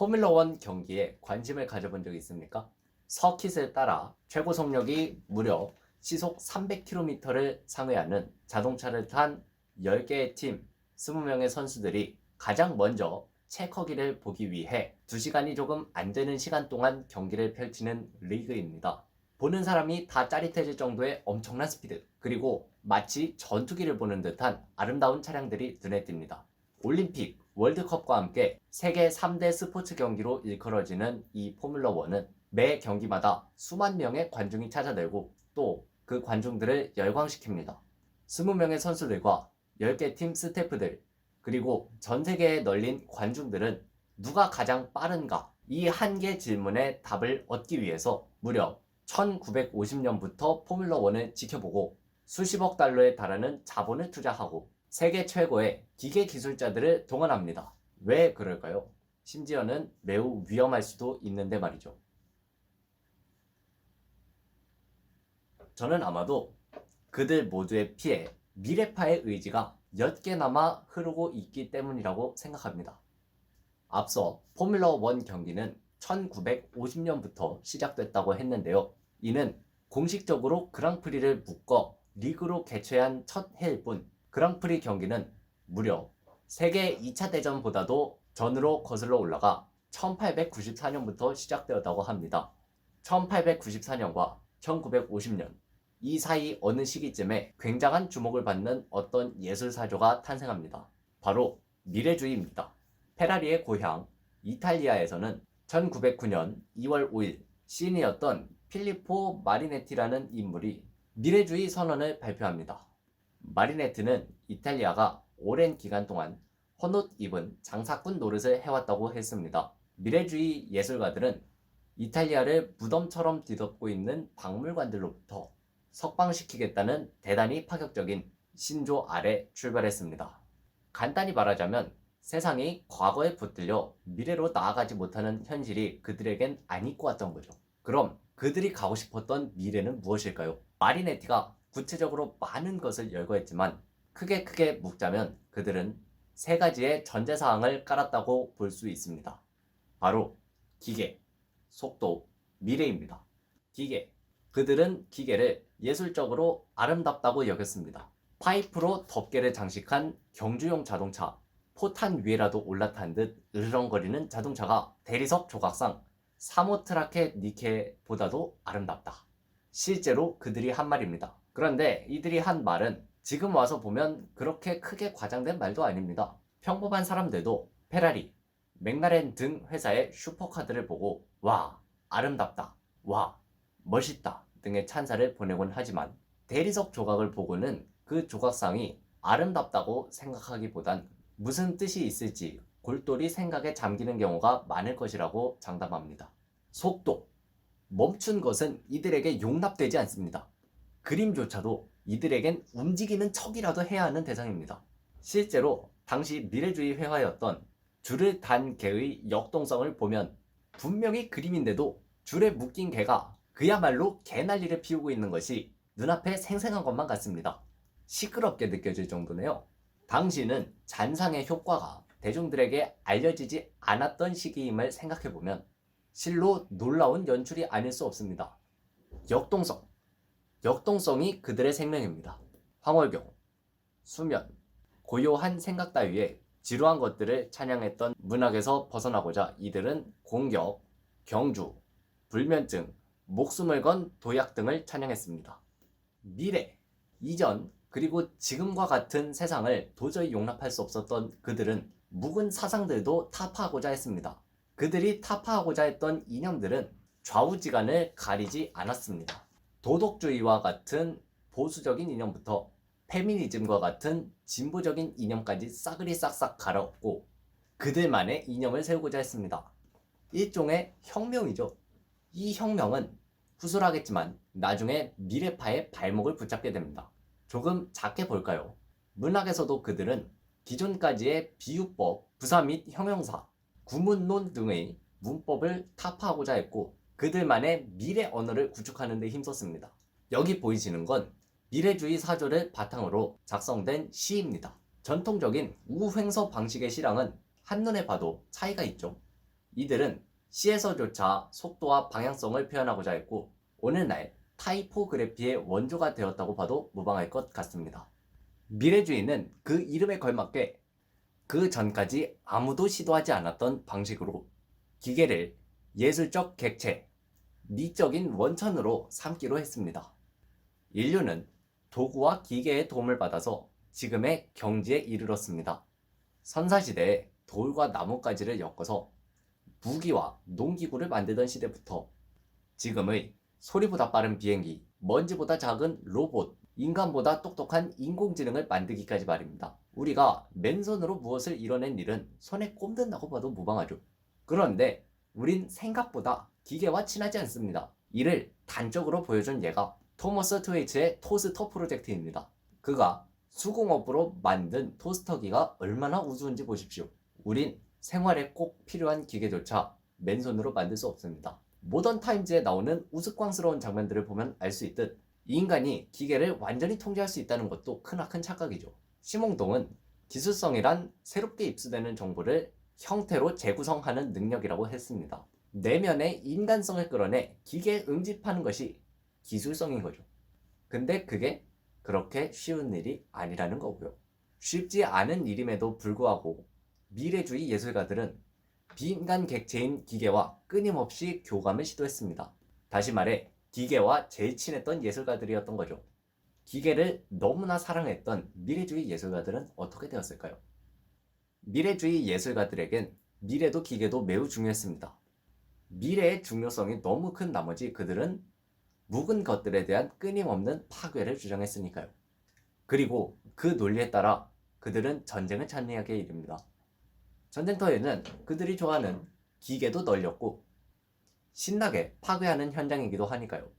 포뮬러1 경기에 관심을 가져본 적이 있습니까? 서킷을 따라 최고 속력이 무려 시속 300km를 상회하는 자동차를 탄 10개의 팀, 20명의 선수들이 가장 먼저 체커기를 보기 위해 2시간이 조금 안 되는 시간 동안 경기를 펼치는 리그입니다. 보는 사람이 다 짜릿해질 정도의 엄청난 스피드, 그리고 마치 전투기를 보는 듯한 아름다운 차량들이 눈에 띕니다. 올림픽, 월드컵과 함께 세계 3대 스포츠 경기로 일컬어지는 이 포뮬러1은 매 경기마다 수만 명의 관중이 찾아들고 또 그 관중들을 열광시킵니다. 20명의 선수들과 10개 팀 스태프들, 그리고 전 세계에 널린 관중들은 누가 가장 빠른가? 이 한 개 질문에 답을 얻기 위해서 무려 1950년부터 포뮬러1을 지켜보고 수십억 달러에 달하는 자본을 투자하고 세계 최고의 기계 기술자들을 동원합니다. 왜 그럴까요? 심지어는 매우 위험할 수도 있는데 말이죠. 저는 아마도 그들 모두의 피에 미래파의 의지가 옅게나마 흐르고 있기 때문이라고 생각합니다. 앞서 포뮬러1 경기는 1950년부터 시작됐다고 했는데요. 이는 공식적으로 그랑프리를 묶어 리그로 개최한 첫 해일 뿐 그랑프리 경기는 무려 세계 2차 대전보다도 전으로 거슬러 올라가 1894년부터 시작되었다고 합니다. 1894년과 1950년 이 사이 어느 시기쯤에 굉장한 주목을 받는 어떤 예술사조가 탄생합니다. 바로 미래주의입니다. 페라리의 고향 이탈리아에서는 1909년 2월 5일 시인이었던 필리포 마리네티라는 인물이 미래주의 선언을 발표합니다. 마리네트는 이탈리아가 오랜 기간 동안 헌옷 입은 장사꾼 노릇을 해왔다고 했습니다. 미래주의 예술가들은 이탈리아를 무덤처럼 뒤덮고 있는 박물관들로부터 석방시키겠다는 대단히 파격적인 신조 아래 출발했습니다. 간단히 말하자면 세상이 과거에 붙들려 미래로 나아가지 못하는 현실이 그들에겐 안 입고 왔던 거죠. 그럼 그들이 가고 싶었던 미래는 무엇일까요? 마리네티가 구체적으로 많은 것을 열거했지만 크게 묵자면 그들은 세 가지의 전제사항을 깔았다고 볼 수 있습니다. 바로 기계, 속도, 미래입니다. 기계. 그들은 기계를 예술적으로 아름답다고 여겼습니다. 파이프로 덮개를 장식한 경주용 자동차, 포탄 위에라도 올라탄 듯 으르렁거리는 자동차가 대리석 조각상 사모트라켓 니케보다도 아름답다. 실제로 그들이 한 말입니다. 그런데 이들이 한 말은 지금 와서 보면 그렇게 크게 과장된 말도 아닙니다. 평범한 사람들도 페라리, 맥라렌 등 회사의 슈퍼카들을 보고 와, 아름답다, 와, 멋있다 등의 찬사를 보내곤 하지만 대리석 조각을 보고는 그 조각상이 아름답다고 생각하기보단 무슨 뜻이 있을지 골똘히 생각에 잠기는 경우가 많을 것이라고 장담합니다. 속도. 멈춘 것은 이들에게 용납되지 않습니다. 그림조차도 이들에겐 움직이는 척이라도 해야 하는 대상입니다. 실제로 당시 미래주의 회화였던 줄을 단 개의 역동성을 보면 분명히 그림인데도 줄에 묶인 개가 그야말로 개난리를 피우고 있는 것이 눈앞에 생생한 것만 같습니다. 시끄럽게 느껴질 정도네요. 당시는 잔상의 효과가 대중들에게 알려지지 않았던 시기임을 생각해보면 실로 놀라운 연출이 아닐 수 없습니다. 역동성. 역동성이 그들의 생명입니다. 황홀경, 수면, 고요한 생각 따위에 지루한 것들을 찬양했던 문학에서 벗어나고자 이들은 공격, 경주, 불면증, 목숨을 건 도약 등을 찬양했습니다. 미래, 이전, 그리고 지금과 같은 세상을 도저히 용납할 수 없었던 그들은 묵은 사상들도 타파하고자 했습니다. 그들이 타파하고자 했던 이념들은 좌우지간을 가리지 않았습니다. 도덕주의와 같은 보수적인 이념부터 페미니즘과 같은 진보적인 이념까지 싸그리 싹싹 갈아엎고 그들만의 이념을 세우고자 했습니다. 일종의 혁명이죠. 이 혁명은 후술하겠지만 나중에 미래파의 발목을 붙잡게 됩니다. 조금 작게 볼까요? 문학에서도 그들은 기존까지의 비유법, 부사 및 형용사, 구문론 등의 문법을 타파하고자 했고 그들만의 미래 언어를 구축하는 데 힘썼습니다. 여기 보이시는 건 미래주의 사조를 바탕으로 작성된 시입니다. 전통적인 우횡서 방식의 시랑은 한눈에 봐도 차이가 있죠. 이들은 시에서조차 속도와 방향성을 표현하고자 했고 오늘날 타이포그래피의 원조가 되었다고 봐도 무방할 것 같습니다. 미래주의는 그 이름에 걸맞게 그 전까지 아무도 시도하지 않았던 방식으로 기계를 예술적 객체, 미적인 원천으로 삼기로 했습니다. 인류는 도구와 기계의 도움을 받아서 지금의 경지에 이르렀습니다. 선사시대에 돌과 나뭇가지를 엮어서 무기와 농기구를 만들던 시대부터 지금의 소리보다 빠른 비행기, 먼지보다 작은 로봇, 인간보다 똑똑한 인공지능을 만들기까지 말입니다. 우리가 맨손으로 무엇을 이뤄낸 일은 손에 꼽는다고 봐도 무방하죠. 그런데 우린 생각보다 기계와 친하지 않습니다. 이를 단적으로 보여준 예가 토머스 트웨이츠의 토스터 프로젝트입니다. 그가 수공업으로 만든 토스터기가 얼마나 우스운지 보십시오. 우린 생활에 꼭 필요한 기계조차 맨손으로 만들 수 없습니다. 모던 타임즈에 나오는 우스꽝스러운 장면들을 보면 알 수 있듯 이 인간이 기계를 완전히 통제할 수 있다는 것도 크나큰 착각이죠. 심홍동은 기술성이란 새롭게 입수되는 정보를 형태로 재구성하는 능력이라고 했습니다. 내면의 인간성을 끌어내 기계에 응집하는 것이 기술성인 거죠. 근데 그게 그렇게 쉬운 일이 아니라는 거고요. 쉽지 않은 일임에도 불구하고 미래주의 예술가들은 비인간 객체인 기계와 끊임없이 교감을 시도했습니다. 다시 말해 기계와 제일 친했던 예술가들이었던 거죠. 기계를 너무나 사랑했던 미래주의 예술가들은 어떻게 되었을까요? 미래주의 예술가들에겐 미래도 기계도 매우 중요했습니다. 미래의 중요성이 너무 큰 나머지 그들은 묵은 것들에 대한 끊임없는 파괴를 주장했으니까요. 그리고 그 논리에 따라 그들은 전쟁을 찬미하게 이릅니다. 전쟁터에는 그들이 좋아하는 기계도 널렸고 신나게 파괴하는 현장이기도 하니까요.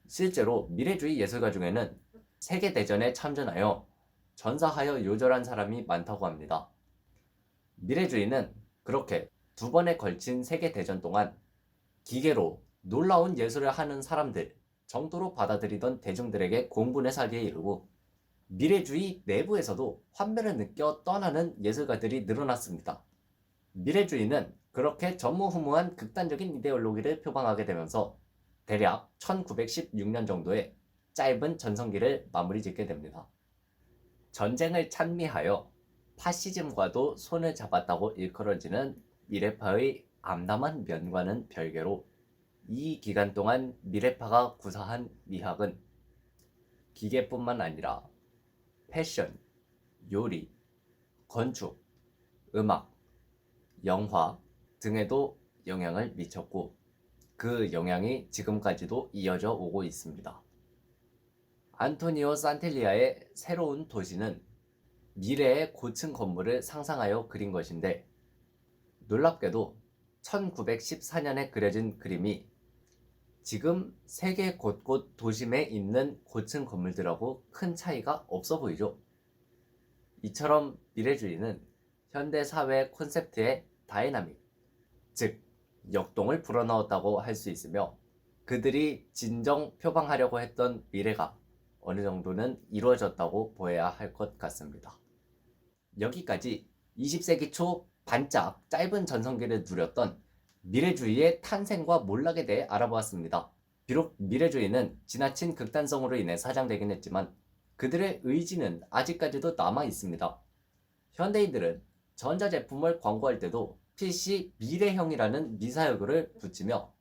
실제로 미래주의 예술가 중에는 세계대전에 참전하여 전사하여 요절한 사람이 많다고 합니다. 미래주의는 그렇게 2번에 걸친 세계대전 동안 기계로 놀라운 예술을 하는 사람들 정도로 받아들이던 대중들에게 공분의 사기에 이르고 미래주의 내부에서도 환멸을 느껴 떠나는 예술가들이 늘어났습니다. 미래주의는 그렇게 전무후무한 극단적인 이데올로기를 표방하게 되면서 대략 1916년 정도에 짧은 전성기를 마무리 짓게 됩니다. 전쟁을 찬미하여 파시즘과도 손을 잡았다고 일컬어지는 미래파의 암담한 면과는 별개로 이 기간 동안 미래파가 구사한 미학은 기계뿐만 아니라 패션, 요리, 건축, 음악, 영화 등에도 영향을 미쳤고 그 영향이 지금까지도 이어져 오고 있습니다. 안토니오 산텔리아의 새로운 도시는 미래의 고층 건물을 상상하여 그린 것인데 놀랍게도 1914년에 그려진 그림이 지금 세계 곳곳 도심에 있는 고층 건물들하고 큰 차이가 없어 보이죠. 이처럼 미래주의는 현대 사회 콘셉트의 다이나믹, 즉 역동을 불어넣었다고 할 수 있으며 그들이 진정 표방하려고 했던 미래가 어느 정도는 이루어졌다고 보아야 할 것 같습니다. 여기까지 20세기 초 반짝 짧은 전성기를 누렸던 미래주의의 탄생과 몰락에 대해 알아보았습니다. 비록 미래주의는 지나친 극단성으로 인해 사장되긴 했지만 그들의 의지는 아직까지도 남아 있습니다. 현대인들은 전자제품을 광고할 때도 PC 미래형이라는 미사여구를 붙이며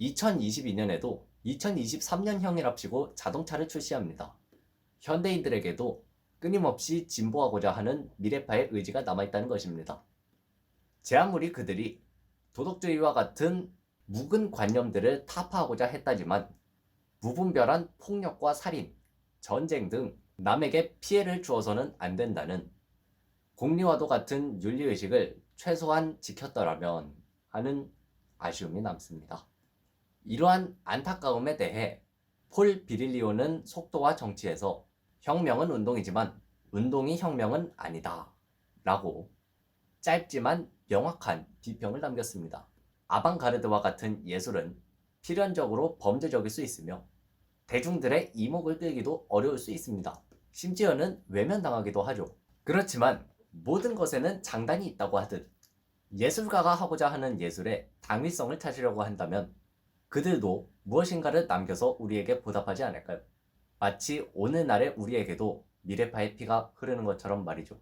2022년에도 2023년형이랍시고 자동차를 출시합니다. 현대인들에게도 끊임없이 진보하고자 하는 미래파의 의지가 남아있다는 것입니다. 제 아무리 그들이 도덕주의와 같은 묵은 관념들을 타파하고자 했다지만 무분별한 폭력과 살인, 전쟁 등 남에게 피해를 주어서는 안 된다는 공리와도 같은 윤리의식을 최소한 지켰더라면 하는 아쉬움이 남습니다. 이러한 안타까움에 대해 폴 비릴리오는 속도와 정치에서 혁명은 운동이지만 운동이 혁명은 아니다 라고 짧지만 명확한 비평을 남겼습니다. 아방가르드와 같은 예술은 필연적으로 범죄적일 수 있으며 대중들의 이목을 끌기도 어려울 수 있습니다. 심지어는 외면당하기도 하죠. 그렇지만 모든 것에는 장단이 있다고 하듯 예술가가 하고자 하는 예술의 당위성을 찾으려고 한다면 그들도 무엇인가를 남겨서 우리에게 보답하지 않을까요? 마치 오늘날의 우리에게도 미래파의 피가 흐르는 것처럼 말이죠.